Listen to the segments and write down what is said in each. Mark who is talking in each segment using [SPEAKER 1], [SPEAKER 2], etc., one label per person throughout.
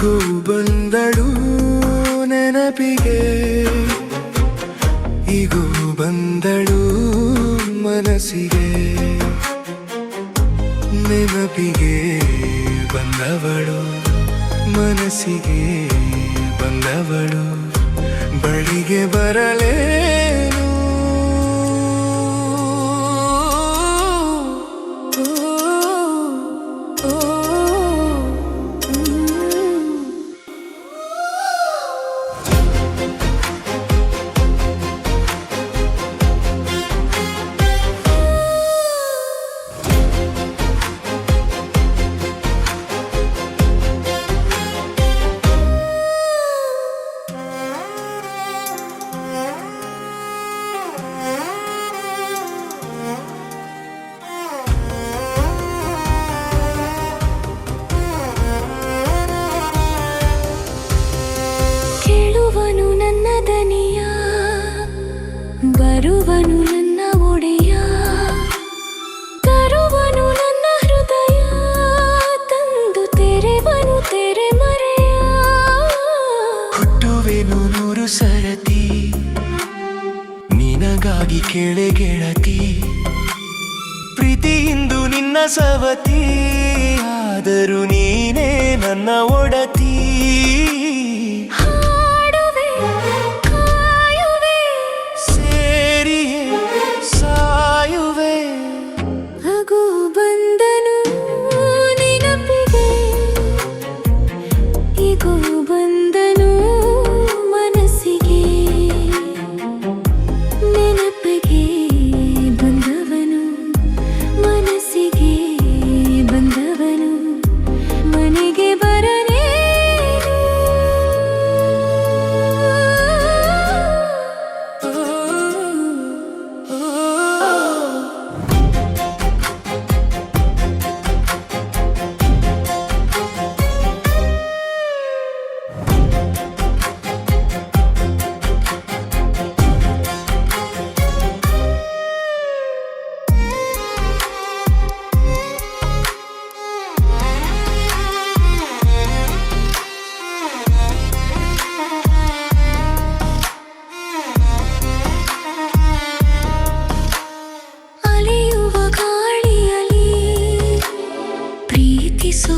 [SPEAKER 1] ಈಗೂ ಬಂದಳು ನೆನಪಿಗೆ, ಈಗೂ ಬಂದಳು ಮನಸ್ಸಿಗೆ, ನೆನಪಿಗೆ ಬಂದವಳು ಮನಸ್ಸಿಗೆ ಬಂದವಳು ಬಳಿಗೆ ಬರಲೇನು.
[SPEAKER 2] ಬರುವನು ನನ್ನ ಒಡೆಯ, ತರುವನು ನನ್ನ ಹೃದಯ, ತಂದು ತೆರೆವನು ತೆರೆ ಮರೆಯ.
[SPEAKER 1] ಹುಟ್ಟುವೆನು 100 ಸರತಿ ನಿನಗಾಗಿ ಕೇಳೆ ಗೆಳತಿ, ಪ್ರೀತಿಯಿಂದು ನಿನ್ನ ಸವತಿ, ಆದರೂ ನೀನೇ ನನ್ನ ಒಡತಿ.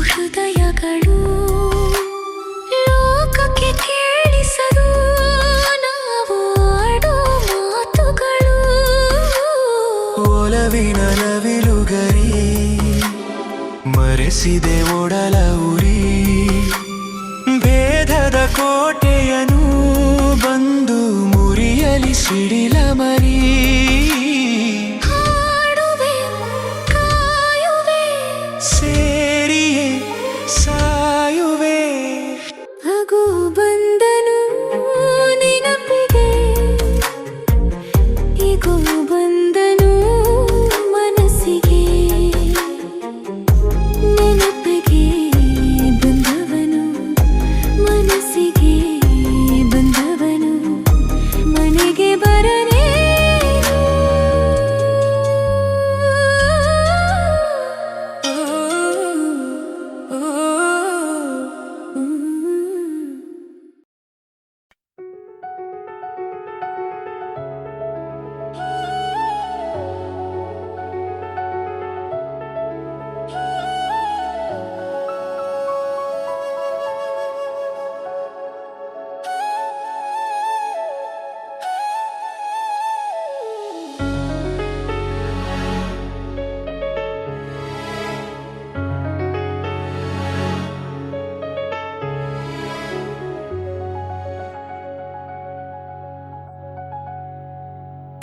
[SPEAKER 2] ಹೃದಯಗಳು ಲೋಕಕ್ಕೆ ಕೇಳಿಸದು ನಾವು ಆಡೋ ಮಾತುಗಳು.
[SPEAKER 1] ಒಲವಿನ ನವಿಲುಗರಿ ಮರೆಸಿದೆ ಒಡಲ ಉರಿ, ಭೇದದ ಕೋಟೆಯನು ಬಂದು ಮುರಿಯಲಿ ಸಿಡಿಲ ಮರಿ.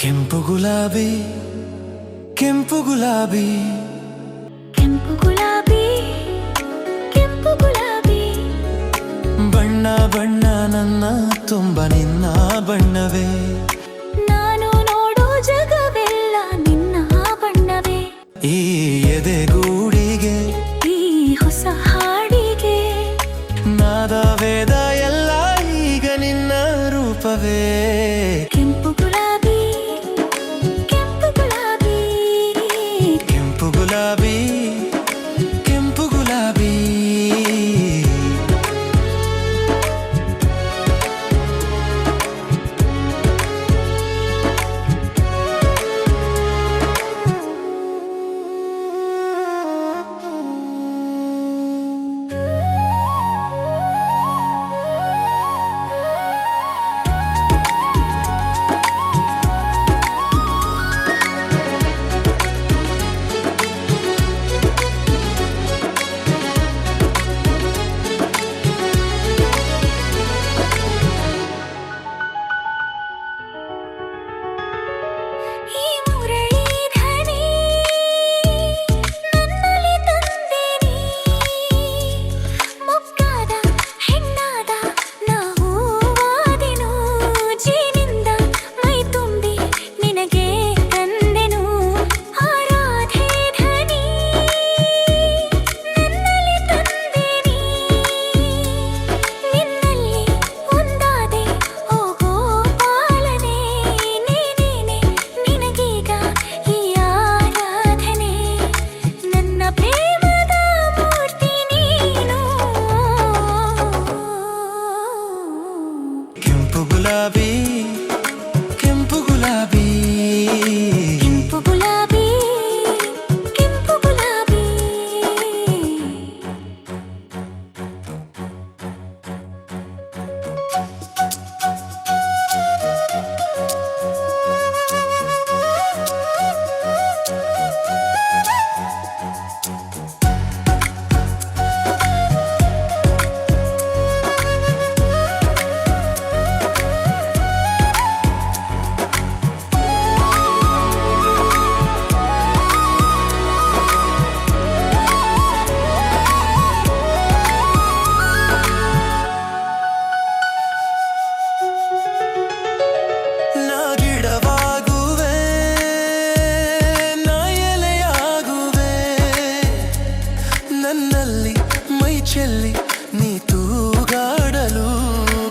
[SPEAKER 1] ಕೆಂಪು ಗುಲಾಬಿ ಕೆಂಪು ಗುಲಾಬಿ
[SPEAKER 2] ಕೆಂಪು ಗುಲಾಬಿ ಕೆಂಪು ಗುಲಾಬಿ,
[SPEAKER 1] ಬಣ್ಣ ಬಣ್ಣ ನನ್ನ ತುಂಬ ನಿನ್ನ ಬಣ್ಣವೇ,
[SPEAKER 2] ನಾನು ನೋಡೋ ಜಗವೆಲ್ಲ ನಿನ್ನ ಬಣ್ಣವೇ.
[SPEAKER 1] ಈ ಎದೆಗೂಡಿಗೆ
[SPEAKER 2] ಈ ಹೊಸ ಹಾಡಿಗೆ
[SPEAKER 1] ನಾದ ವೇದ ಎಲ್ಲ ಈಗ ನಿನ್ನ ರೂಪವೇ.
[SPEAKER 2] ಕೆಂಪು ಗುಲಾಬಿ ಕೆಂಪು ಗುಲಾಬಿ
[SPEAKER 1] ಕೆಂಪು ಗುಲಾಬಿ ಕೆಂಪು ಗುಲಾಬಿ. ಚೆಲ್ಲಿ ನೀ ತೂಗಾಡಲು,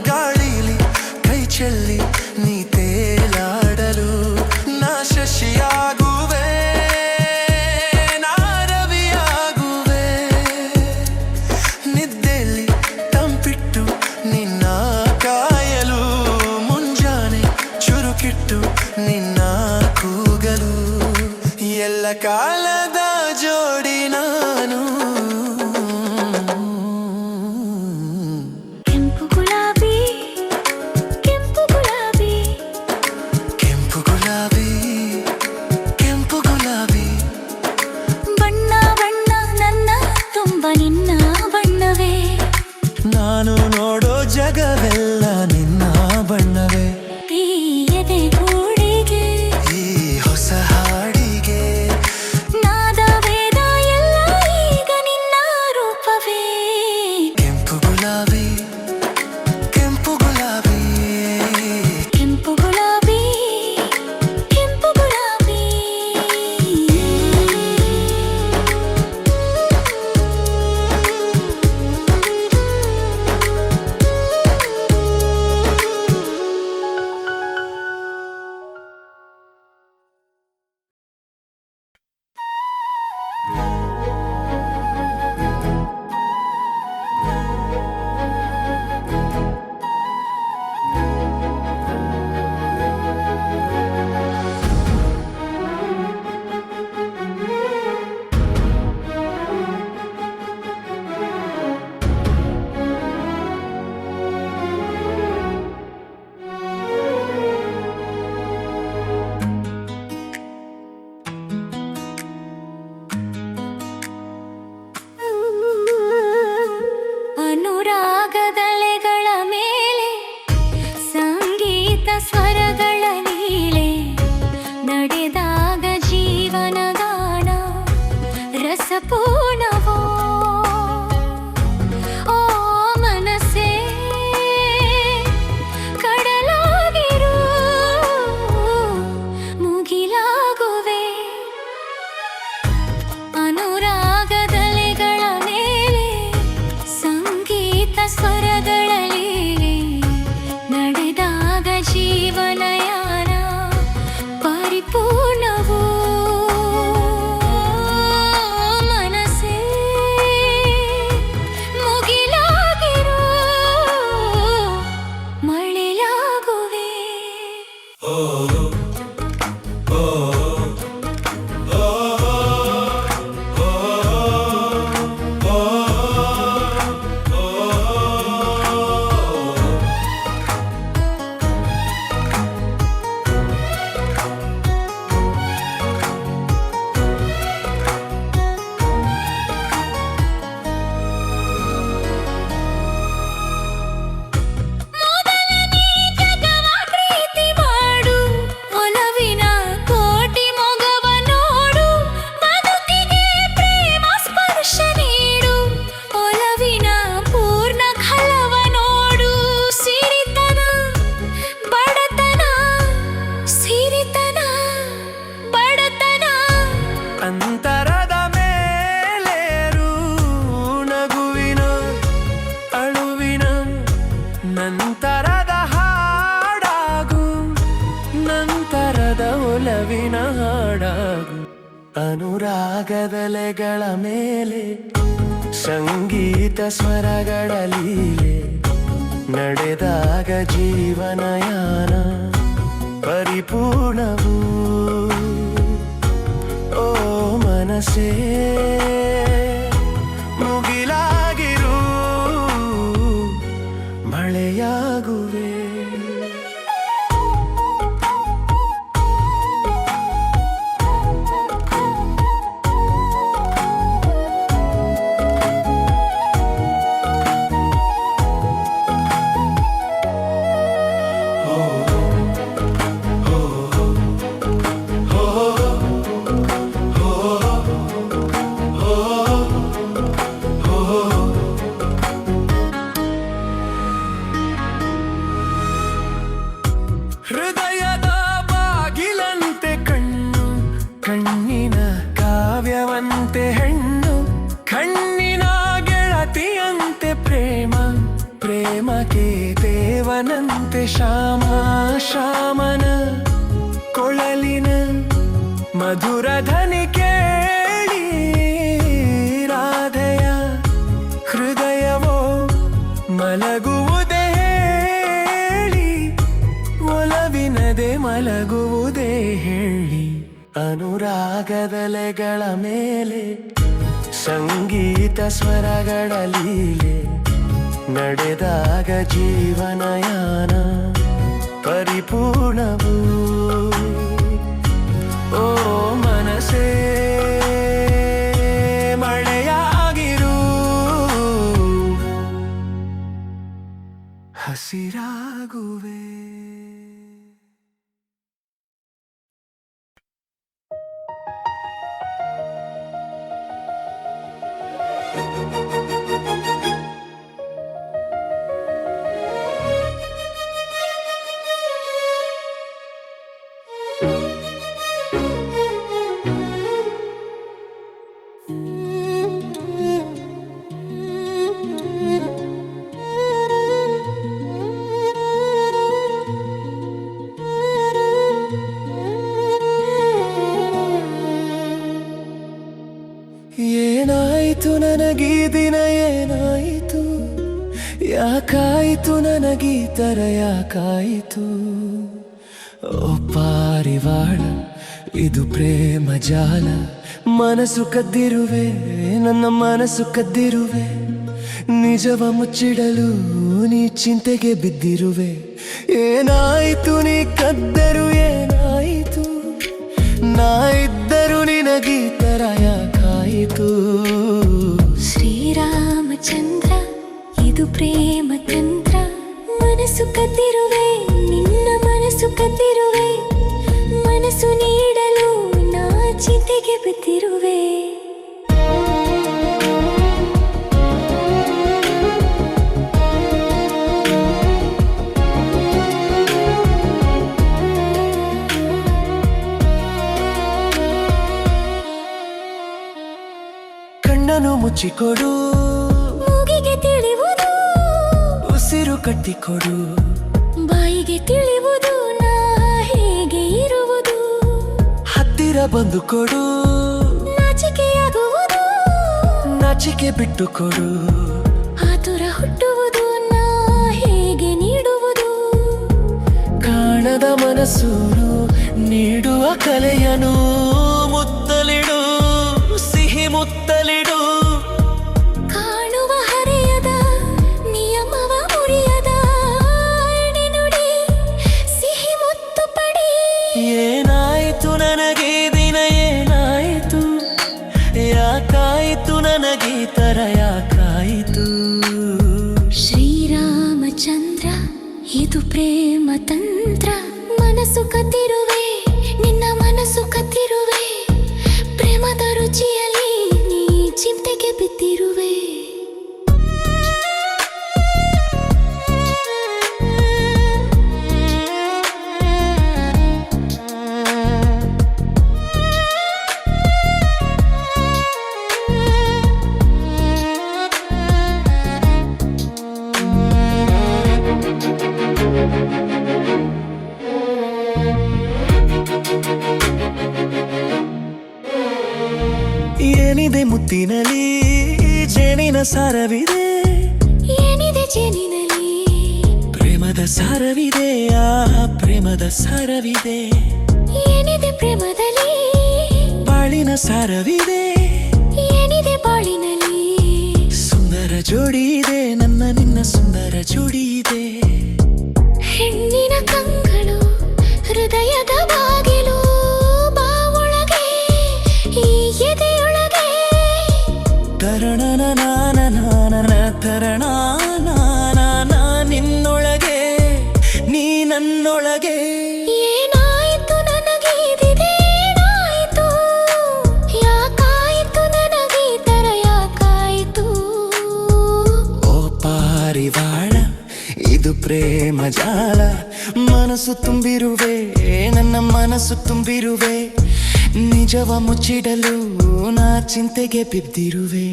[SPEAKER 1] ಗಾಳಿಲಿ ಕೈ ಚೆಲ್ಲಿ ನೀ ತೇಲಾಡಲು. ನಾ ಶಶಿಯಾಗುವೆ, ನಾ ರವಿಯಾಗುವೆ, ನಿದ್ದೆಯಲ್ಲಿ ತಂಪಿಟ್ಟು ನಿನ್ನ ಕಾಯಲು, ಮುಂಜಾನೆ ಚುರುಕಿಟ್ಟು ನಿನ್ನ ಕೂಗಲು. ಎಲ್ಲ ಕಾಲದ ಜೋಡಿ ನಾನು.
[SPEAKER 2] ಕೆಂಪು ಗುಲಾಬಿ, ಕೆಂಪು ಗುಲಾಬಿ,
[SPEAKER 1] ಕೆಂಪು ಗುಲಾಬಿ, ಕೆಂಪು ಗುಲಾಬಿ,
[SPEAKER 2] ಬಣ್ಣ ಬಣ್ಣ ನನ್ನ ತುಂಬ ನಿನ್ನ ಬಣ್ಣವೇ.
[SPEAKER 1] ನಾನು ನೋಡೋ ಜಗವೆಲ್ಲ ನಿನ್ನ ಬಣ್ಣವೇ.
[SPEAKER 2] ಈ ಎದೆ ಗೂಡಿಗೆ,
[SPEAKER 1] ಈ ಹೊಸ ಹಾಡಿಗೆ
[SPEAKER 2] ನಾದ ವೇದ ಎಲ್ಲ ಈಗ ನಿನ್ನ ರೂಪವೇ.
[SPEAKER 1] ಕೆಂಪು ಗುಲಾಬಿ, ಕೆಂಪು ಗುಲಾಬಿ,
[SPEAKER 2] ಕೆಂಪು ಗುಲಾಬಿ, ಕೆಂಪು ಗುಲಾಬಿ. ಅನುರಾಗದಲೆಗಳ ಮೇಲೆ ಸಂಗೀತ ಸ್ವರಗಳ ಲೀಲೆ, ನಡೆದಾಗ ಜೀವನ ಗಾನ ರಸಪೂರ್ಣವೋ. ಓ ಮನಸ್ಸೇ ಕಡಲಾಗಿರು, ಮುಗಿಲಾಗುವೆ. ಅನುರಾಗದಲೆಗಳ ಮೇಲೆ ಸಂಗೀತ ಸ್ವರಗಳ ಲೀಲೆ, ನಡೆದಾಗ ಜೀವನಯಾನ ಪರಿಪೂರ್ಣವೋ. ಮನಸ್ಸೇ ಮುಗಿಲಾಗಿರು, ಮಳೆಯಾಗುವೆ. ಮೊದಲನೇ ಜಗವ ಪ್ರೀತಿ ಮಾಡು, ಒಲವಿನ ಕೋಟಿ ಮೊಗವ ನೋಡು, ಬದುಕಿಗೆ ಪ್ರೇಮ ಸ್ಪರ್ಶ ನೀಡು, ಒಲವಿನ ಪೂರ್ಣ ಫಲವ ನೋಡು. ಸಿರಿತನ ಬಡತನ, ಸಿರಿತನ ಬಡತನ,
[SPEAKER 1] ಅಂತರದ ಮೇಲೇರು ನಗುವಿನ ಅಳುವಿನ ನಂತರದ ಹಾಡಾಗು, ನಂತರದ ಒಲವಿನ ಹಾಡಾಗು. ಅನುರಾಗದಲೆಗಳ ಮೇಲೆ ಸಂಗೀತ ಸ್ವರಗಳ ಲೀಲೆ, ನಡೆದಾಗ ಜೀವನಯಾನ ಪರಿಪೂರ್ಣವು. ಓ ಮನಸ್ಸೇ ಮುಗಿಲಾಗಿರು, ಮಳೆಯಾಗುವೆ. ಓ ಶಿವನಂತೆ ಶ್ಯಾಮ ಶ್ಯಾಮನ ಕೊಳಲಿನ ಮಧುರ ಧ್ವನಿ ಕೇಳಿ ರಾಧೆಯ ಹೃದಯವೋ ಮಲಗುವುದೇ ಹೇಳಿ ಒಲವಿನದೆ ಮಲಗುವುದೇ ಹೇಳಿ ಅನುರಾಗದಲೆಗಳ ಮೇಲೆ ಸಂಗೀತ ಸ್ವರಗಳ ಲೀಲೆ ನಡೆದಾಗ ಜೀವನಯಾನ ಪರಿಪೂರ್ಣವು ಓ ಮನಸೇ ಮಳೆಯಾಗಿರು ಹಸಿರಾಗುವೆ ಏನಾಯಿತು ನನಗೀ ದಿನ ಏನಾಯಿತು ಯಾಕಾಯಿತು ನನಗೀ ತರ ಯಾಕಾಯಿತು ಓ ಪಾರಿವಾಳ ಇದು ಪ್ರೇಮ ಜಾಲ ಮನಸ್ಸು ಕದ್ದಿರುವೆ ನನ್ನ ಮನಸ್ಸು ಕದ್ದಿರುವೆ ನಿಜವ ಮುಚ್ಚಿಡಲು ನೀ ಚಿಂತೆಗೆ ಬಿದ್ದಿರುವೆ ಏನಾಯಿತು ನೀ ಕದ್ದರು ಏನಾಯಿತು ನಾ ಇದ್ದರು ನಿನಗೀ ತರ ಯಾಕಾಯಿತು
[SPEAKER 2] ಶ್ರೀರಾಮಚಂದ್ರ ಇದು ಪ್ರೇಮ ತಂತ್ರ ಮನಸ್ಸು ಕದ್ದಿರುವೆ ನಿನ್ನ ಮನಸ್ಸು ಕದ್ದಿರುವೆ ಮನಸ್ಸು ನೀಡಲು ನಾ ಚಿಂತೆಗೆ ಬಿದ್ದಿರುವೆ
[SPEAKER 1] ಕಣ್ಣನು ಮುಚ್ಚಿಕೊಡು
[SPEAKER 2] ಮೂಗಿಗೆ ತಿಳಿಯುವುದು
[SPEAKER 1] ಉಸಿರು ಕಟ್ಟಿಕೊಡು
[SPEAKER 2] ಬಾಯಿಗೆ ತಿಳಿಯುವುದು ನಾ ಹೇಗೆ ಇರುವುದು
[SPEAKER 1] ಹತ್ತಿರ ಬಂದು ಕೊಡು
[SPEAKER 2] ನಾಚಿಕೆಯಾಗುವುದು
[SPEAKER 1] ನಾಚಿಕೆ ಬಿಟ್ಟು ಕೊಡು
[SPEAKER 2] ಆತುರ ಹುಟ್ಟುವುದು ನಾ ಹೇಗೆ ನೀಡುವುದು
[SPEAKER 1] ಕಾಣದ ಮನಸ್ಸೂರು ನೀಡುವ ಕಲೆಯನು ಮುತ್ತಲಿಡು ಸಿಹಿ ಮುತ್ತಲಿಡು
[SPEAKER 2] ಕಾಣುವ ಹರೆಯದ ನಿಯಮವ ಮುರಿಯದ ನುಡಿ ಸಿಹಿ ಮುತ್ತು ಪಡಿ
[SPEAKER 1] ಏನಾಯಿತು ನನಗೆ ದಿನ ಏನಾಯಿತು ಯಾಕಾಯಿತು ನನಗೆ ತರ ಯಾಕಾಯಿತು
[SPEAKER 2] ಶ್ರೀರಾಮಚಂದ್ರ ಇದು ಪ್ರೇಮ ತಂತ್ರ ಮನಸ್ಸು ಕದ್ದಿರುವೆ ನಿನ್ನ ಮನಸ್ಸು ಕದ್ದಿರುವೆ ಪ್ರೇಮದ ರುಚಿಯಲ್ಲಿ ನೀ ಚಿಂತೆಗೆ ಬಿದ್ದಿರುವೆ
[SPEAKER 1] ಏನಿದೆ ಮುತ್ತಿನಲ್ಲಿ ಜೇನಿನ ಸಾರವಿದೆ
[SPEAKER 2] ಏನಿದೆ ಜೇನಿನಲ್ಲಿ
[SPEAKER 1] ಪ್ರೇಮದ ಸಾರವಿದೆ ಆ ಪ್ರೇಮದ ಸಾರವಿದೆ
[SPEAKER 2] ಏನಿದೆ ಪ್ರೇಮದಲ್ಲಿ
[SPEAKER 1] ಬಾಳಿನ ಸಾರವಿದೆ
[SPEAKER 2] ಏನಿದೆ ಬಾಳಿನಲ್ಲಿ
[SPEAKER 1] ಸುಂದರ ಜೋಡಿ ಇದೆ ನನ್ನ ನಿನ್ನ ಸುಂದರ ಜೋಡಿ ಇದೆ
[SPEAKER 2] ಹೆಣ್ಣಿನ ಕಂಗಳು ಹೃದಯದ ಬಾಗಿಲು ಬಾವೊಳಗೆ ಈ ಎದೆಯೊಳಗೆ
[SPEAKER 1] ತರಣನ ನಾನ ತರಣ ನಾನ ನಿನ್ನೊಳಗೆ ನೀ ನನ್ನೊಳಗೆ
[SPEAKER 2] ಏನಾಯಿತು ನನಗೆ ಇದೇನಾಯಿತು ಯಾಕಾಯಿತು ನನಗೆ ಈ ತರ ಯಾಕಾಯಿತು
[SPEAKER 1] ಓ ಪಾರಿವಾಳ ಇದು ಪ್ರೇಮ ಜಾಲ ಮನಸ್ಸು ತುಂಬಿರುವೆ ನನ್ನ ಮನಸ್ಸು ತುಂಬಿರುವೆ ನಿಜವ ಮುಚ್ಚಿಡಲು ನಾ ಚಿಂತೆಗೆ ಬಿದ್ದಿರುವೆ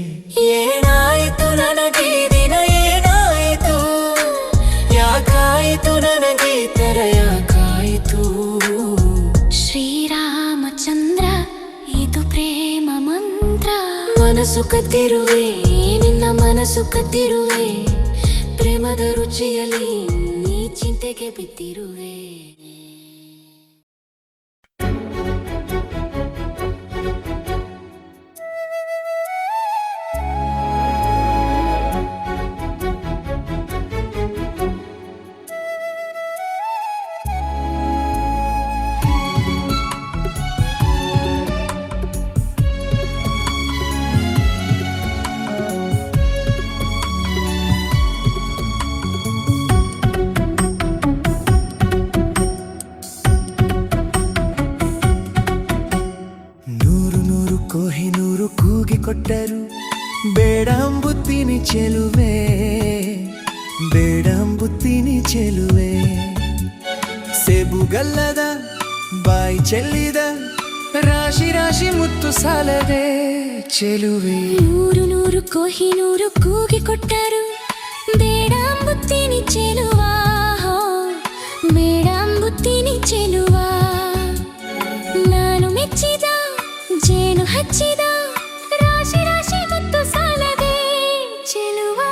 [SPEAKER 1] ಏನಾಯಿತು ನನಗೆ ದಿನ ಏನಾಯಿತು ಯಾಕಾಯಿತು ಏನಾಯಿತು ನನಗೆ ಈ ಥರ ಯಾಕಾಯಿತು
[SPEAKER 2] ಶ್ರೀರಾಮಚಂದ್ರ ಇದು ಪ್ರೇಮ ಮಂತ್ರ.
[SPEAKER 1] ಮನಸ್ಸು ಕದ್ದಿರುವೆ ನಿನ್ನ ಮನಸ್ಸು ಕದ್ದಿರುವೆ ಪ್ರೇಮದ ರುಚಿಯಲ್ಲಿ ನೀ ಚಿಂತೆಗೆ ಬಿದ್ದಿರುವೆ. ಕೊಹಿನೂರು ಕೂಗಿ ಕೊಟ್ಟರು ಬೇಡ ಅಂಬುತ್ತೀನಿ ಚೆಲುವೆ ಬೇಡ ಅಂಬುತ್ತೀನಿ ಚೆಲುವೆ. ಸೇಬುಗಲ್ಲದ ಬಾಯಿ ಚೆಲ್ಲಿದ ರಾಶಿ ರಾಶಿ ಮುತ್ತು ಸಾಲದೆ ಚೆಲುವೆ.
[SPEAKER 2] ನೂರು ನೂರು ಕೊಹಿನೂರು ಕೂಗಿ ಕೊಟ್ಟರು ಬೇಡ ಅಂಬುತ್ತೀನಿ ಚೆಲುವಾ ಬೇಡ ಅಂಬುತ್ತೀನಿ ಚೆಲುವಾ. ನಾನು ಮೆಚ್ಚಿದ ಜೇನು ಹಚ್ಚಿದ ರಾಶಿ ರಾಶಿ ಮುತ್ತು ಸಾಲದೆ ಚೆಲುವಾ.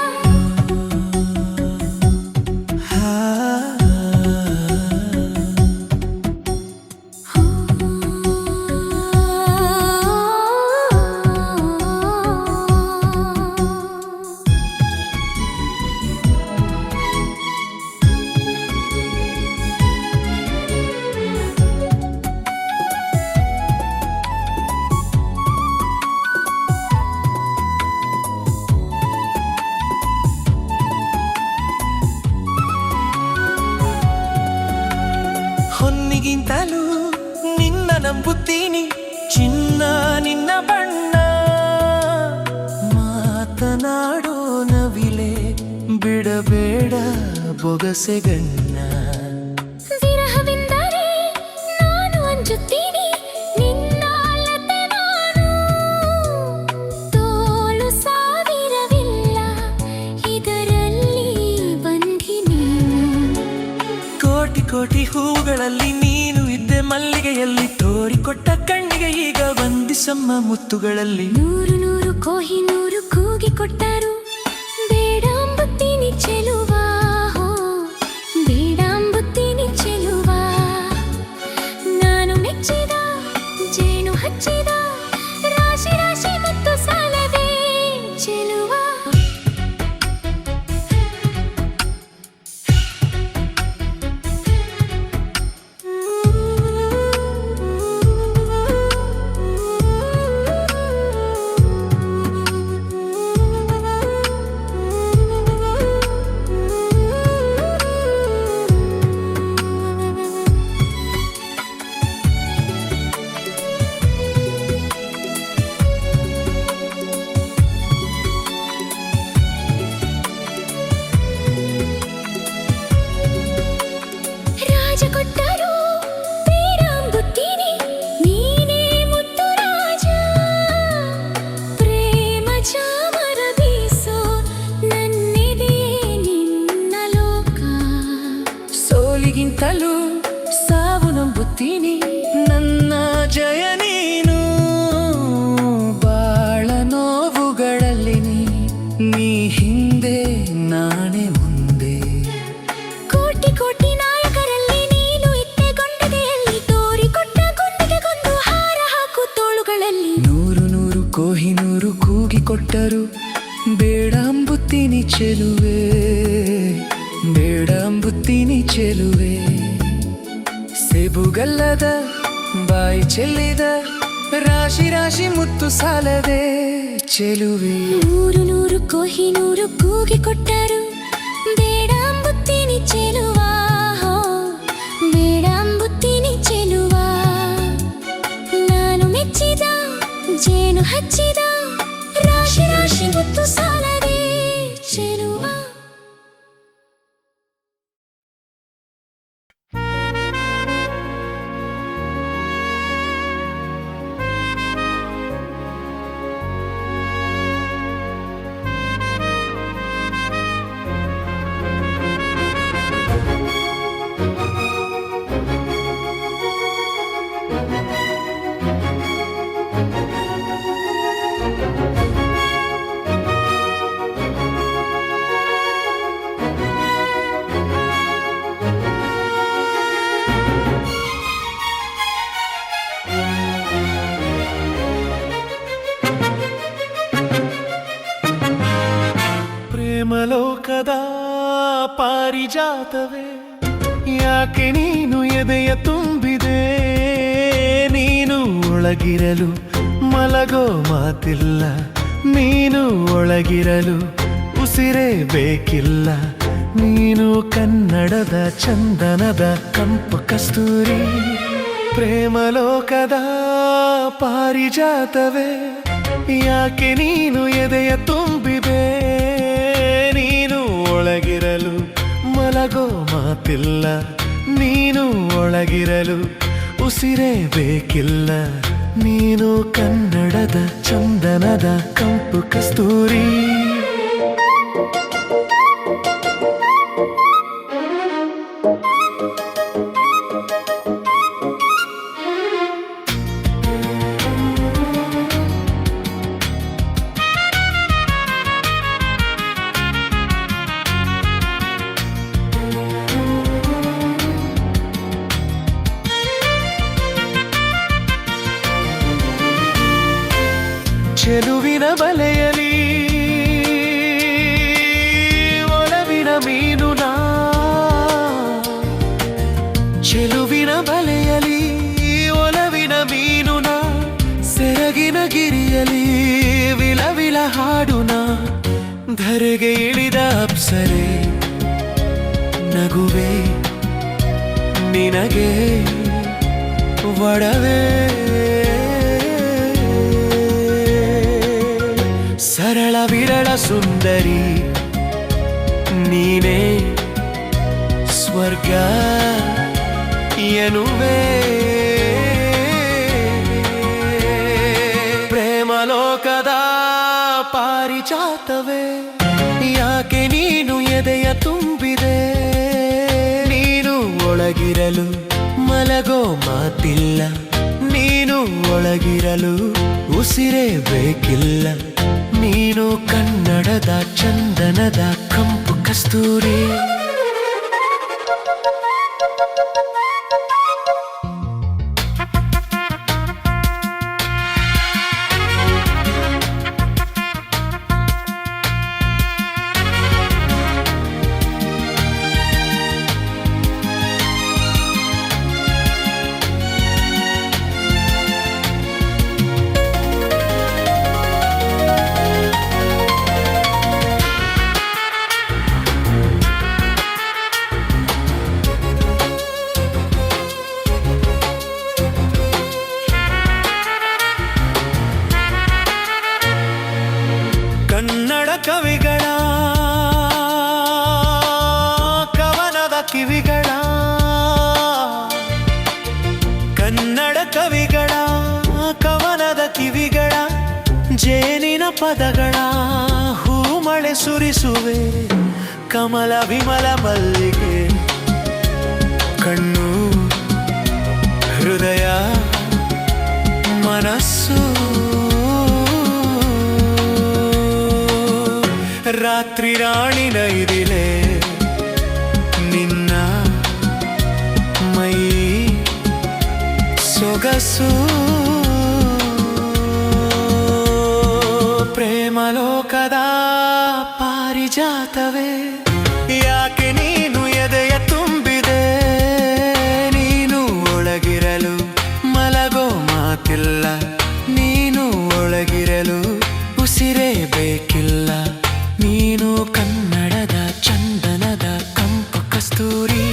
[SPEAKER 1] ಹೊನ್ನಿಗಿಂತಲೂ ನಿನ್ನ ನಂಬುತ್ತೀನಿ ಚಿನ್ನ ನಿನ್ನ ಬಣ್ಣ. ಮಾತನಾಡೋ ನವಿಲೆ ಬಿಡಬೇಡ ಬೊಗಸೆಗಣ್ಣ.
[SPEAKER 2] ವಿರಹವೆಂದರೆ ನಾನು ಅಂಜುತ್ತೀನಿ ನಿನ್ನಲ್ಲದೆ ನಾನು. ತೋಳು ಸಾವಿರವಿಲ್ಲ ಇದರಲ್ಲಿ ಬಂಧಿ ನೀನು.
[SPEAKER 1] ಕೋಟಿ ಕೋಟಿ ಹೂಗಳಲ್ಲಿ ನೀನು ಇದ್ದೆ ಮಲ್ಲಿಗೆಯಲ್ಲಿ ತೋರಿಕೊಟ್ಟ ಕಣ್ಣಿಗೆ ಈಗ ವಂದಿಸಮ್ಮ ಮುತ್ತುಗಳಲ್ಲಿ.
[SPEAKER 2] ನೂರು ನೂರು ಕೊಹಿನೂರು ಕೂಗಿ ಕೊಟ್ಟರು ಬೇಡ ಅಂಬುತ್ತೀನಿ ಚೆಲುವಾ ಬೇಡ ಅಂಬುತ್ತೀನಿ ಚೆಲುವಾ. ನಾನು ಮೆಚ್ಚಿದ ಜೇನು ಹಚ್ಚಿದ ರಾಶಿ ರಾಶಿ ಮುತ್ತು ಸಾಲದೆ ಚೆಲುವಾ. ಕೊಟ್ಟರು ಬೇಡ ಅಂಬುತ್ತೀನಿ ನೀನೇ ಮುತ್ತು ರಾಜ. ಪ್ರೇಮ ಚಾಮರ ಬೀಸೋ ನನ್ನೆದೆಯೇ ನಿನ್ನ ಲೋಕ.
[SPEAKER 1] ಸೋಲಿಗಿಂತಲೂ ಸಾವು ನಂಬುತ್ತೀನಿ ನನ್ನ ಜಯ ನೀನು. ಬಾಳ ನೋವುಗಳಲ್ಲಿ ನೀ ಹಿಂದೆ ನಾನೇ ಮುಂದೆ.
[SPEAKER 2] ಕೋಟಿ ಕೋಟಿ ನಾಯಕರಲ್ಲಿ ನೀನು ಇದ್ದೆ ಗೊಂಡದೆಯಲ್ಲಿ ತೋರಿಕೊಟ್ಟ ಗೊಂಡಿಗೆ ಗೊಂದು ಹಾರ ಹಾಕು ತೋಳುಗಳಲ್ಲಿ.
[SPEAKER 1] ನೂರು ನೂರು ಕೊಹಿನೂರು ಕೂಗಿ ಕೊಟ್ಟರು ಬೇಡ ಅಂಬುತ್ತೀನಿ ಚೆಲುವೆ ಬೇಡ ಅಂಬುತ್ತೀನಿ ಚೆಲುವೆ. ಸೇಬುಗಲ್ಲದ ಬಾಯಿ ಚೆಲ್ಲಿದ ರಾಶಿ ರಾಶಿ ಮುತ್ತು ಸಾಲದೆ ಚೆಲುವೆ.
[SPEAKER 2] ನೂರು ನೂರು ಕೊಹಿನೂರು ಕೂಗಿ ಕೊಟ್ಟರು ಬೇಡ ಅಂಬುತ್ತೀನಿ ಚೆಲುವಾ ಬೇಡ ಅಂಬುತ್ತೀನಿ ಚೆಲುವಾ. ನಾನು ಮೆಚ್ಚಿದ ಜೇನು ಹಚ್ಚಿದ ರಾಶಿ ರಾಶಿ ಮುತ್ತು ಸಾಲದೆ ಚೆಲುವಾ.
[SPEAKER 1] ಪ್ರೇಮಲೋಕದ ಪಾರಿಜಾತವೇ ಯಾಕೆ ನೀನು ಎದೆಯ ತುಂಬಿದೆ ನೀನು ಒಳಗಿರಲು ಮಲಗೋ ಮಾತಿಲ್ಲ ನೀನು ಒಳಗಿರಲು ಉಸಿರೇ ಬೇಕಿಲ್ಲ ನೀನು ಕನ್ನಡದ ಚಂದನದ ಕಂಪು ಕಸ್ತೂರಿ ಪ್ರೇಮಲೋಕದ ಪಾರಿಜಾತವೇ ಯಾಕೆ ನೀನು ಎದೆಯ ತುಂಬಿದೆ ನೀನು ಒಳಗಿರಲು ಮಲಗೋ ಮಾತಿಲ್ಲ ನೀನು ಒಳಗಿರಲು ಉಸಿರೇ ಬೇಕಿಲ್ಲ ನೀನು ಕನ್ನಡದ ಚಂದನದ ಕಂಪು ಕಸ್ತೂರಿ ಚೆಲುವಿನ ಬಲೆಯಲಿ ಒಲವಿನ ಮೀನು ನಾ ಚೆಲುವಿನ ಬಲೆಯಲಿ ಒಲವಿನ ಮೀನು ನಾ ಸೆರಗಿನ ಗಿರಿಯಲಿ ವಿಲವಿಲ ಹಾಡುನ ಧರೆಗೆ ಇಳಿದ ಅಪ್ಸರೆ ನಗುವೆ ನಿನಗೆ ಒಡವೆ ಸರಳ ವಿರಳ ಸುಂದರಿ ನೀನೇ ಸ್ವರ್ಗ ಎನ್ನುವೆ ಪ್ರೇಮಲೋಕದ ಪಾರಿಜಾತವೇ ಯಾಕೆ ನೀನು ಎದೆಯ ತುಂಬಿದೆ ನೀನು ಒಳಗಿರಲು ಮಲಗೋ ಮಾತಿಲ್ಲ ನೀನು ಒಳಗಿರಲು ಉಸಿರೇ ಬೇಕಿಲ್ಲ ನೀನು ಕನ್ನಡದ ಚಂದನದ ಕಂಪು ಕಸ್ತೂರಿ ಕನ್ನಡ ಕವಿಗಳ ಕವನದ ಕಿವಿಗಳ ಕನ್ನಡ ಕವಿಗಳ ಕವನದ ಕಿವಿಗಳ ಜೇನಿನ ಪದಗಳ ಹೂಮಳೆ ಸುರಿಸುವೆ ಕಮಲ ವಿಮಲ ಮಲ್ಲಿಗೆ ಕಣ್ಣು ಹೃದಯ ಮನಸ್ಸು ರಾತ್ರಿ ರಾಣಿ ನೈದಿಲೆ ನಿನ್ನ ಮೈ ಸೊಗಸು ಪ್ರೇಮಲೋಕದ ಪಾರಿಜಾತವೇ ಯಾಕೆ ನೀನು ಎದೆಯ ತುಂಬಿದೆ ನೀನು ಒಳಗಿರಲು ಮಲಗೋ ಮಾತಿಲ್ಲ ನೀನು ಒಳಗಿರಲು ಉಸಿರೇ ಬೇಕಿಲ್ಲ ನೀನು ಕನ್ನಡದ ಚಂದನದ ಕಂಪು ಕಸ್ತೂರಿ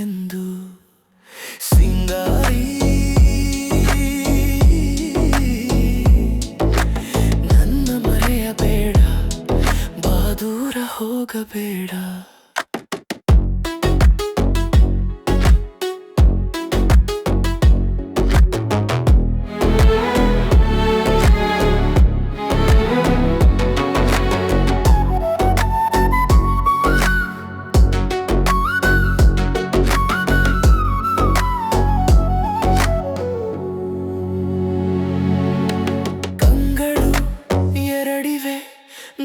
[SPEAKER 1] ಎಂದು ಸಿಂಗಾರಿ ನನ್ನ ಮರೆಯಬೇಡ ಬಾ ದೂರ ಹೋಗಬೇಡ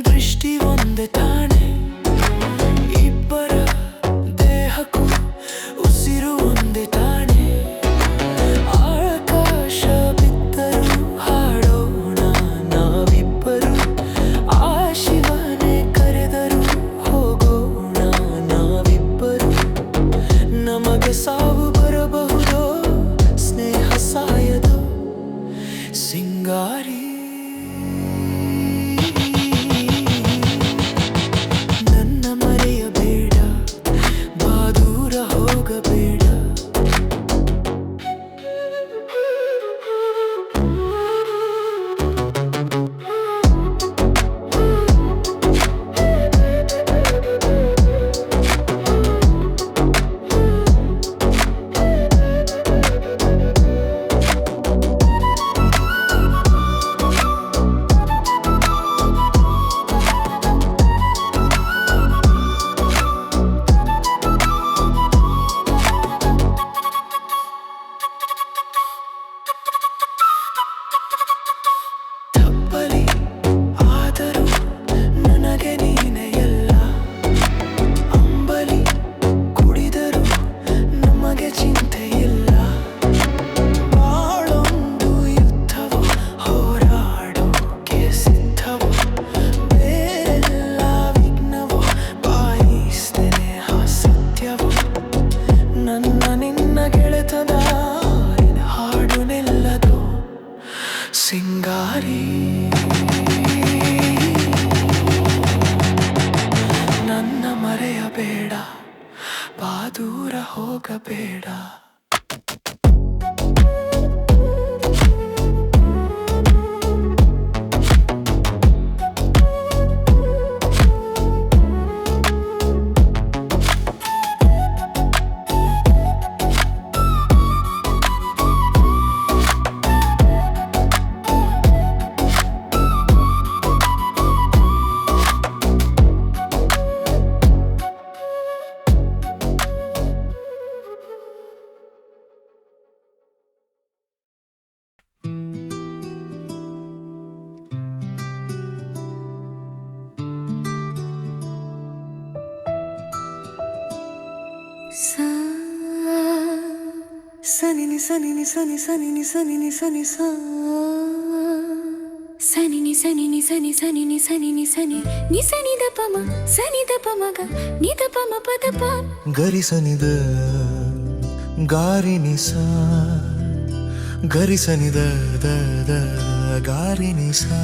[SPEAKER 1] ದೃಷ್ಟಿ ಒಂದೇ ತಾನೆ ಇಬ್ಬರ ದೇಹಕ್ಕೂ ಉಸಿರು ಒಂದೇ ತಾನೆ ಆಕಾಶ ಬಿದ್ದರೂ ಹಾಡೋಣ ನಾವಿಬ್ಬರು ಆ ಶಿವನೇ ಕರೆದರೂ ಹೋಗೋಣ ನಾವಿಬ್ಬರು ನಮಗೆ ಸಾವು ಬರಬಹುದೋ ಸ್ನೇಹ ಸಾಯದೋ ಸಿಂಗಾರಿ ಸಿಂಗಾರಿ ನನ್ನ ಮರೆಯಬೇಡ ಬಾ ದೂರ ಹೋಗಬೇಡ
[SPEAKER 2] ಸನಿ ನಿ ಸನಿ ನಿ ಸನಿ ಸನಿ ನಿ ಸನಿ ನಿ ಸನಿ ಸಾ ಸನಿ ನಿ ಸನಿ ನಿ ಸನಿ ಸನಿ ನಿ ಸನಿ ನಿ ಸನಿ ನಿ ಸನಿ ದ ಪಮ ಸನಿ ದ ಪಮಗ ನಿ ದ ಪಮ ಪದ ಪ
[SPEAKER 1] ಗರಿ ಸನಿದ ಗಾರಿ ನಿ ಸಾ ಗರಿ ಸನಿದ ದ ದ ಗಾರಿ ನಿ ಸಾ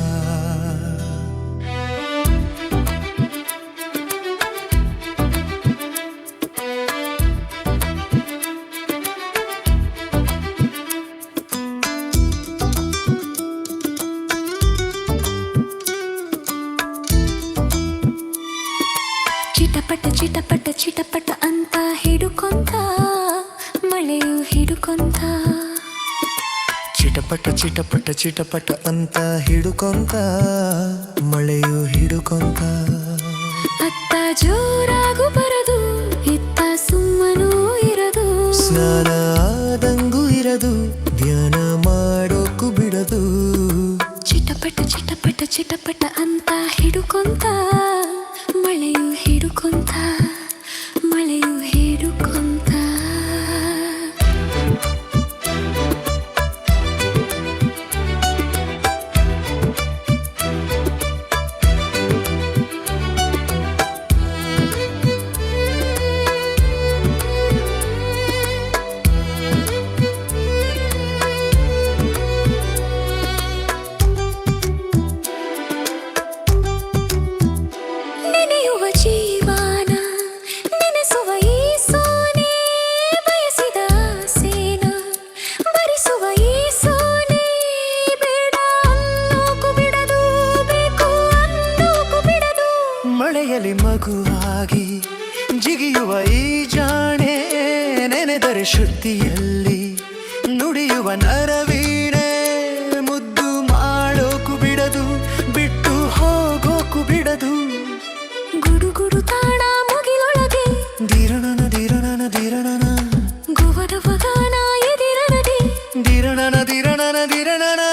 [SPEAKER 2] ಚಿಟಪಟ ಚಿಟಪಟ ಚಿಟಪಟ ಅಂತ ಹಿಡುಕೊಂತ ಮಳೆಯು ಹಿಡುಕೊಂತ
[SPEAKER 1] ಚಿಟಪಟ ಚಿಟಪಟ ಚಿಟಪಟ ಅಂತ ಹಿಡುಕೊಂತ ಮಳೆಯು ಹಿಡುಕೊಂತ
[SPEAKER 2] ಅತ್ತ ಜೋರಾಗು ಬರದು ಇತ್ತ ಸುಮ್ಮನೂ ಇರದು
[SPEAKER 1] ಸ್ನಾನ ಆದಂಗೂ ಇರದು ಧ್ಯಾನ ಮಾಡೋಕು ಬಿಡದು
[SPEAKER 2] ಚಿಟಪಟ ಚಿಟಪಟ ಚಿಟಪಟ ಅಂತ ಹಿಡುಕೊಂತ ಮಳೆಯು ಹಿಡುಕೊಂತ ಮಳೆಯು ಹಿಡುಕೊಂತ ನೆನೆಯುವ ಜೀವನ
[SPEAKER 1] ಬೆರೆದರೆ ಶ್ರುತಿಯಲ್ಲಿ ನುಡಿಯುವ ನರವೀಣೆ ಮುದ್ದು ಮಾಡೋಕು ಬಿಡದು ಬಿಟ್ಟು ಹೋಗೋಕು ಬಿಡದು
[SPEAKER 2] ಗುಡುಗುಡು ತಾಣ ಮುಗಿಲೊಳಗೆ
[SPEAKER 1] ದಿರಣನ ದಿರಣನ ದಿರಣನ
[SPEAKER 2] ಗೋವರವ ಗಾನ ಎದಿರನದೆ
[SPEAKER 1] ದಿರಣನ ದಿರಣನ ದಿರಣನ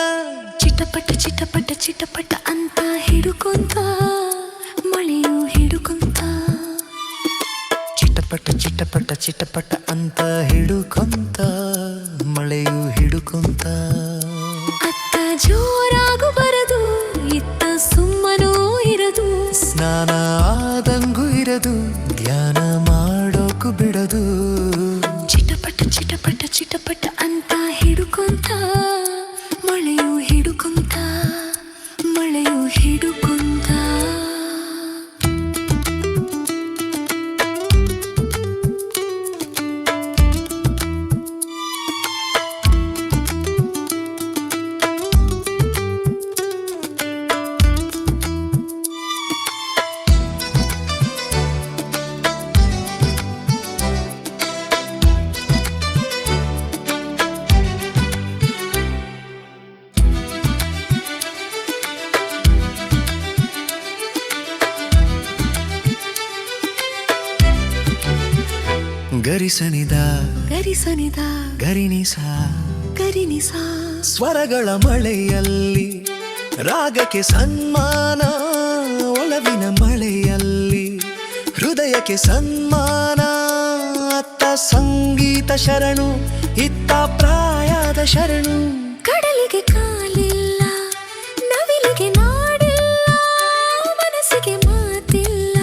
[SPEAKER 2] ಚಿಟಪಟ ಚಿಟಪಟ ಚಿಟಪಟ ಅಂತ ಹಿಡುಕೊಂತ ಮಳೆಯು ಹಿಡುಕೊಂತ
[SPEAKER 1] ಚಿಟಪಟ ಚಿಟಪಟ ಚಿಟಪಟ ಅಂತ ಹಿಡುಕೊಂತ ಮಳೆಯು ಹಿಡುಕೊಂತ
[SPEAKER 2] ಅತ್ತ ಜೋರಾಗು ಬರದು ಇತ್ತ ಸುಮ್ಮನೂ ಇರದು
[SPEAKER 1] ಸ್ನಾನ ಆದಂಗೂ ಇರದು ಧ್ಯಾನ ಮಾಡೋಕು ಬಿಡದು
[SPEAKER 2] ಚಿಟಪಟ ಚಿಟಪಟ ಚಿಟಪಟ ಅಂತ ಹಿಡುಕೊಂತ ಮಳೆಯು ಹಿಡುಕೊಂತ ಮಳೆಯು ಹಿಡುಕೊಂತ
[SPEAKER 1] ಗರಿಸನಿದ
[SPEAKER 2] ಗರಿಸನಿದ
[SPEAKER 1] ಗರಿನಿಸ
[SPEAKER 2] ಗರಿನಿಸ
[SPEAKER 1] ಸ್ವರಗಳ ಮಳೆಯಲ್ಲಿ ರಾಗಕ್ಕೆ ಸನ್ಮಾನ ಒಲವಿನ ಮಳೆಯಲ್ಲಿ ಹೃದಯಕ್ಕೆ ಸನ್ಮಾನ ಅತ್ತ ಸಂಗೀತ ಶರಣು ಇತ್ತ ಪ್ರಾಯದ ಶರಣು
[SPEAKER 2] ಕಡಲಿಗೆ ಕಾಲಿಲ್ಲ ನವಿಲಿಗೆ ನಾಡಿಲ್ಲ ಮನಸ್ಸಿಗೆ ಮಾತಿಲ್ಲ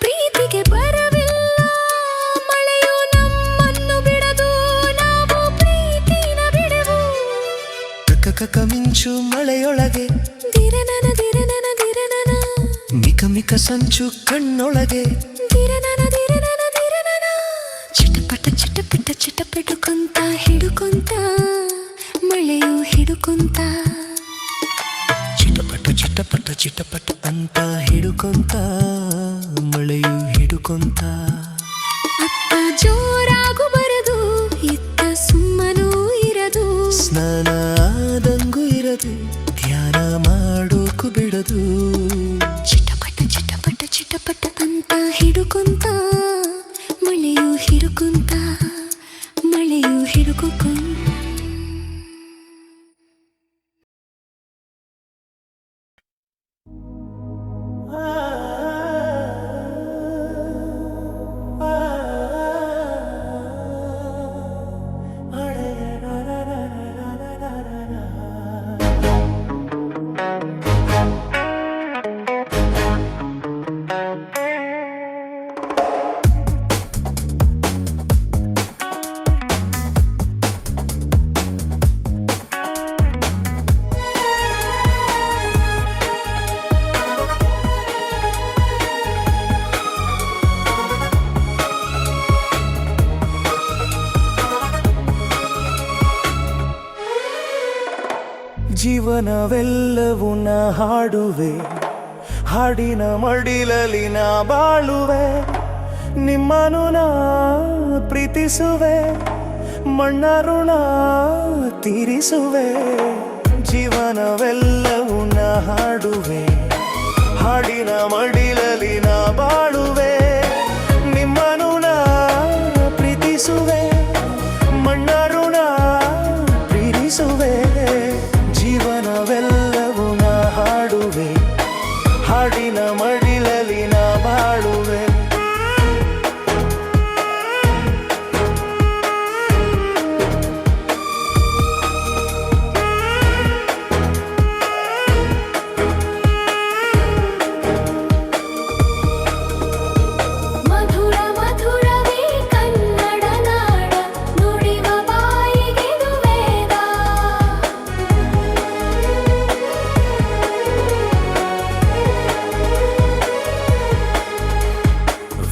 [SPEAKER 2] ಪ್ರೀತಿಗೆ ಬರವಿಲ್ಲ ಮಳೆಯು ನಮ್ಮನ್ನು ಬಿಡದು ನಾವು ಪ್ರೀತಿನ ಬಿಡೆವು
[SPEAKER 1] ಕಕ್ಕ ಮಿಂಚು ಮಳೆಯೊಳಗೆ
[SPEAKER 2] ದಿರನನ ದಿರನನ ದಿರನನ
[SPEAKER 1] ಮಿಕ ಮಿಕ ಸಂಚು ಕಣ್ಣೊಳಗೆ
[SPEAKER 2] ದಿರನನ ದಿರನನ ದಿರನನ ಚಿಟಪಟ ಚಿಟಪಟ ಚಿಟಪಟುಕೊಂತ ಹಿಡುಕೊಂತ ಮಳೆಯು ಹಿಡುಕೊಂತ
[SPEAKER 1] ಚಿಟಪಟ ಚಿಟಪಟ ಚಿಟಪಟ ಅಂತ ಹಿಡುಕೊಂತ ಮಳೆಯು ಹಿಡುಕೊಂತ
[SPEAKER 2] ಅತ್ತ ಜೋರಾಗು ಬರದು ಇತ್ತ ಸುಮ್ಮನೂ ಇರದು
[SPEAKER 1] ಸ್ನಾನ ಆದಂಗೂ ಇರದು ಧ್ಯಾನ ಮಾಡೋಕು ಬಿಡದು
[SPEAKER 2] ಚಿಟಪಟ ಚಿಟಪಟ ಚಿಟಪಟ ಅಂತ ಹಿಡುಕೊಂತ ಮಳೆಯು ಹಿಡುಕೊಂತ ಮಳೆಯು ಹಿಡುಕೊಂತ
[SPEAKER 1] ಜೀವನವೆಲ್ಲವೂ ನಾ ಹಾಡುವೆ ಹಾಡಿನ ಮಡಿಲಲ್ಲಿ ನಾ ಬಾಳುವೆ ನಿಮ್ಮನು ನಾ ಪ್ರೀತಿಸುವೆ ಮಣ್ಣ ಋಣ ತೀರಿಸುವೆ ಜೀವನವೆಲ್ಲವೂ ನಾ ಹಾಡುವೆ ಹಾಡಿನ ಮಡಿಲಲ್ಲಿ ನಾ ಬಾಳುವೆ ನಿಮ್ಮನು ನಾ ಪ್ರೀತಿಸುವೆ ಮಣ್ಣ ಋಣ ತೀರಿಸುವೆ ಜೀವನವೆಲ್ಲವೂ ನಾ ಹಾಡುವೆ ಹಾಡಿನ ಮಡಿಲಲ್ಲಿ ನಾ ಬಾಳುವೆ
[SPEAKER 2] ಮಧುರ ಮಧುರವೇ ಕನ್ನಡ ನಾಡ ನುಡಿವ ಬಾಯಿಗೆದು ವೇದ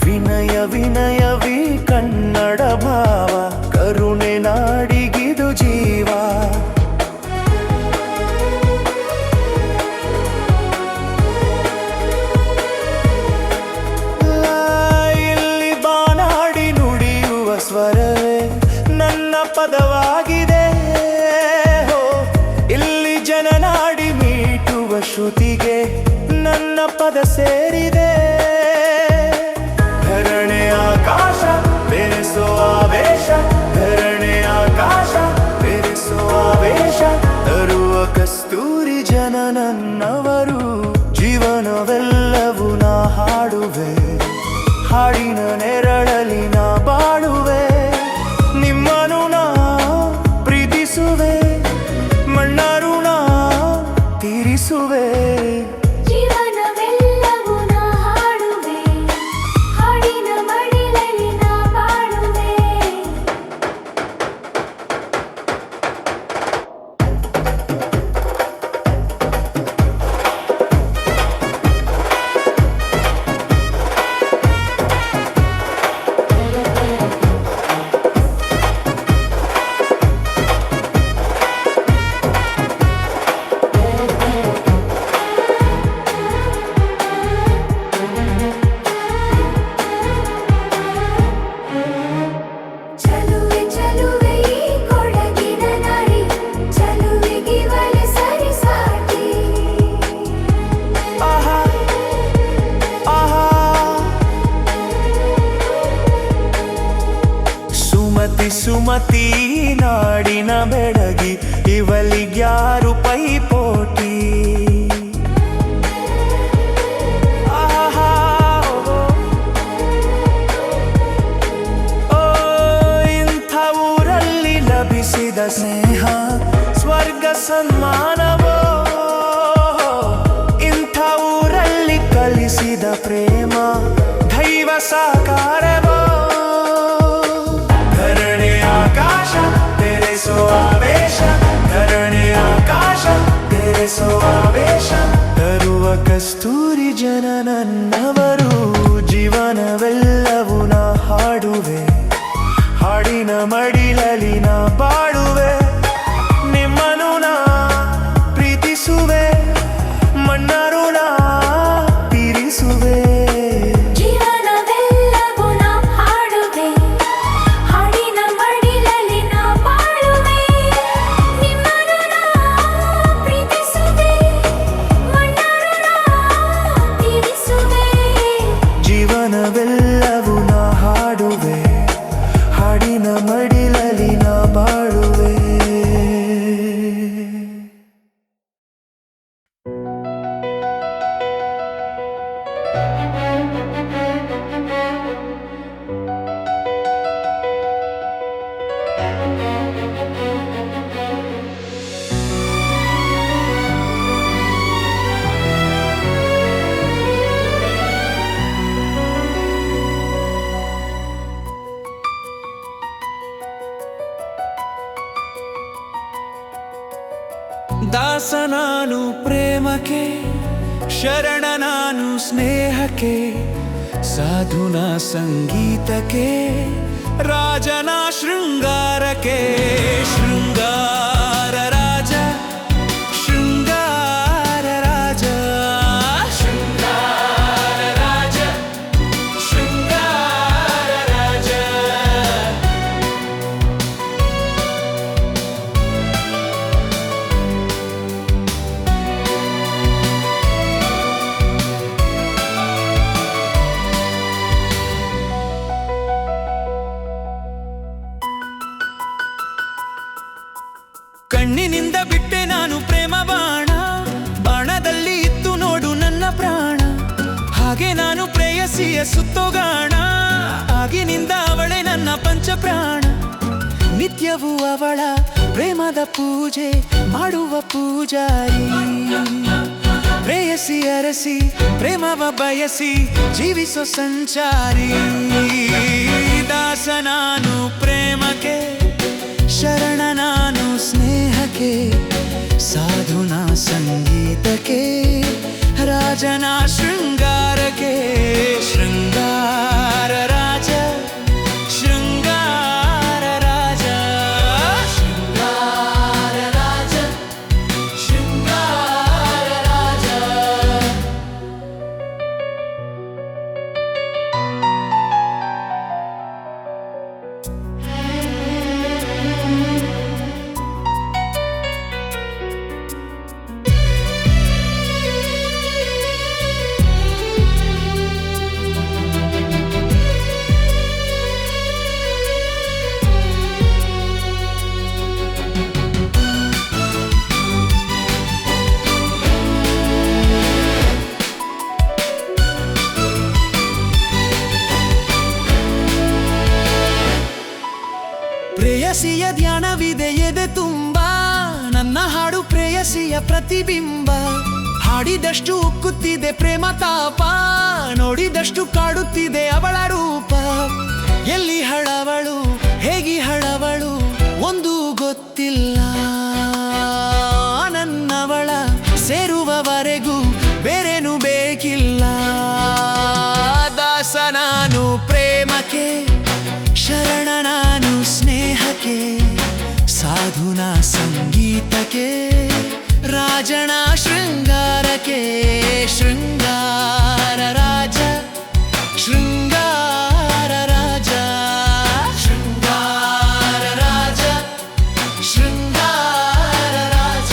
[SPEAKER 1] ವಿನಯ ವಿನಯವೀ ಕನ್ನಡ ಭಾವ ಕರುಣೆ ನಾಡಿಗಿದು ಜೀವ ಇಲ್ಲಿ ಬಾನಾಡಿ ನುಡಿಯುವ ಸ್ವರವೇ ನನ್ನ ಪದವಾಗಿದೆ. ಹೋ, ಇಲ್ಲಿ ಜನನಾಡಿ ಮೀಟುವ ಶ್ರುತಿಗೆ ನನ್ನ ಪದ ಸೇರಿದೆ. ಧರಣೆ ಆಕಾಶ ಬೆರೆಸೋ ಆವೇಶ, ಧರಣೆ ಆಕಾಶ ಬೆರೆಸೋ ಆವೇಶ, ತರುವ ಕಸ್ತೂರಿ ಜನ ನನ್ನವರು. ಜೀವನವೆಲ್ಲವೂ ನಾ ಹಾಡುವೆ, ಹಾಡಿನ ನೆರಳಲಿ ನಾ ಬಾಳುವೆ. ನಿಮ್ಮನು ನಾ ಪ್ರೀತಿಸುವೆ, ಮಣ್ಣಾರು ನಾ ತೀರಿಸುವೆ.
[SPEAKER 2] ಜೀವನವೆಲ್ಲವೂ ನಾ ಹಾಡುವೆ, ಹಾಡಿನ ಮಡಿಲಲ್ಲಿ ನಾ ಬಾಳುವೆ. ಚಲುವೆ ಚಲುವೆ ಈ ಕೊಡಗಿನ ನಾರಿ, ಚಲುವೆಗಿವಳೆ ಸರಿಸಾಟಿ.
[SPEAKER 1] ಆಹಾ ಆಹಾ, ಸುಮತಿ ಸುಮತಿ ನಾಡಿನ ಬೆಡಗಿ, ಇವಳಿಗ್ಯಾರು ಪೈಪೋಟಿ. ಆಹಾ, ಓ, ಇಂಥ ಊರಲ್ಲಿ ಲಭಿಸಿದ ಸ್ನೇಹ ಸ್ವರ್ಗ ಸನ್ಮಾನವೋ. ಇಂಥ ಊರಲ್ಲಿ ಕಲಿಸಿದ ಪ್ರೇಮ ದೈವ ಸಾಕಾರವೋ. ಧರಣೆ ಆಕಾಶ ಬೆರೆಸೋ ಆವೇಶ, ಧರಣೆ ಆಕಾಶ ಬೆರೆಸೋ ಆವೇಶ, ತರುವ ಕಸ್ತೂರಿ ಜನ ನನ್ನವರು. ಜೀವನವೆಲ್ಲವೂ ನಾ ಹಾಡುವೆ, ಹಾಡಿನ ಮಡಿಲಲಿ ನಾ ಬಾಳುವೆ. ನಿಮ್ಮನು ನಾ ಪ್ರೀತಿಸುವೆ, ಮಣ್ಣಾರು ನಾ ತೀರಿಸುವೆ.
[SPEAKER 2] ಜೀವನವೆಲ್ಲವೂ ನಾ ಹಾಡುವೆ, ಹಾಡಿನ ಮಡಿಲಲ್ಲಿ ನಾ ಬಾಳುವೆ. ನಿಮ್ಮನು ನಾ ಪ್ರೀತಿಸುವೆ, ಮಣ್ಣಾರು ನಾ ತೀರಿಸುವೆ.
[SPEAKER 1] ಜೀವನವೆಲ್ಲವೂ ನಾ ಹಾಡುವೆ, ಹಾಡಿನ ಮಡಿಲಲಿ ನಾ ಬಾಳುವೆ. ದಾಸ ನಾನು ಪ್ರೇಮಕ್ಕೆ, ಶರಣ ನಾನು ಸ್ನೇಹಕ್ಕೆ, ಸಾಧುನ ಸಂಗೀತಕ್ಕೆ, ರಾಜನ ಶೃಂಗಾರಕ್ಕೆ. ಶೃಂಗಾರ ರಾಜ, ಶೃಂಗಾರ ರಾಜ, ಶೃಂಗಾರ ರಾಜ, ಶೃಂಗಾರ ರಾಜ. ಕಣ್ಣಿನಿಂದ ಬಿಟ್ಟೆ ನಾನು ಪ್ರೇಮ ಬಾಣ, ಬಾಣದಲ್ಲಿ ಇತ್ತು ನೋಡು ನನ್ನ ಪ್ರಾಣ. ಹಾಗೆ ನಾನು ಪ್ರೇಯಸಿಯ ಸುತ್ತೋಗಾಣ, ಆಗಿನಿಂದ ಅವಳೇ ನನ್ನ ಪಂಚಪ್ರಾಣ. ನಿತ್ಯವೂ ಅವಳ ಪ್ರೇಮದ ಪೂಜೆ ಮಾಡುವ ಪೂಜಾರಿ. ಪ್ರೇಯಸಿ ಅರಸಿ ಪ್ರೇಮವ ಬಯಸಿ ಜೀವಿಸೋ ಸಂಚಾರಿ. ದಾಸ ನಾನು ಪ್ರೇಮಕ್ಕೆ, ಶರಣ ನಾನು ಸ್ನೇಹಕ್ಕೆ, ಸಾಧುನ ಸಂಗೀತಕ್ಕೆ, ರಾಜನ ಶೃಂಗಾರಕ್ಕೆ. ಶೃಂಗಾರ ರಾಜ, ಶೃಂಗಾರ ರಾಜ, ಶೃಂಗಾರ ರಾಜ, ಶೃಂಗಾರ ರಾಜ. ಪ್ರೇಯಸಿಯ ಧ್ಯಾನವಿದೆ ಎದೆ ತುಂಬಾ, ನನ್ನ ಹಾಡು ಪ್ರೇಯಸಿಯ ಪ್ರತಿಬಿಂಬ. ಹಾಡಿದಷ್ಟು ಉಕ್ಕುತ್ತಿದೆ ಪ್ರೇಮ ತಾಪ, ನೋಡಿದಷ್ಟು ಕಾಡುತ್ತಿದೆ ಅವಳ ರೂಪ. ಎಲ್ಲಿ ಹಳವಳು ಹೇಗಿ ಹಳವಳು ಒಂದು ಗೊತ್ತಿಲ್ಲ, ನನ್ನವಳ ಸೇರುವವರೆಗೂ ಬೇರೇನು ಬೇಕಿಲ್ಲ. ದಾಸ ನಾನು ಪ್ರೇಮಕ್ಕೆ, ಶರಣ ನಾನು ಸ್ನೇಹಕ್ಕೆ, ಸಾಧುನ ಸಂಗೀತಕ್ಕೆ, ರಾಜನ ಶೃಂಗಾರಕ್ಕೆ. ಶೃಂಗಾರ ರಾಜ, ಶೃಂಗಾರ ರಾಜ, ಶೃಂಗಾರ ರಾಜ, ಶೃಂಗಾರ ರಾಜ.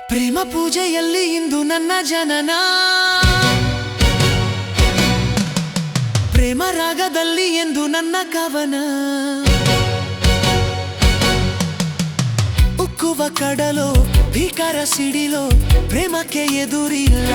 [SPEAKER 1] ಪ್ರೇಮ ಪೂಜೆಯಲ್ಲಿ ಇಂದು ನನ್ನ ಜನನ, ಪ್ರೇಮ ರಾಗದಲ್ಲಿ ಎಂದು ನನ್ನ ಕವನ. ಉಕ್ಕುವ ಕಡಲೋ ಭೀಕರ ಸಿಡಿಲೋ ಪ್ರೇಮಕ್ಕೆ ಎದುರಿಲ್ಲ.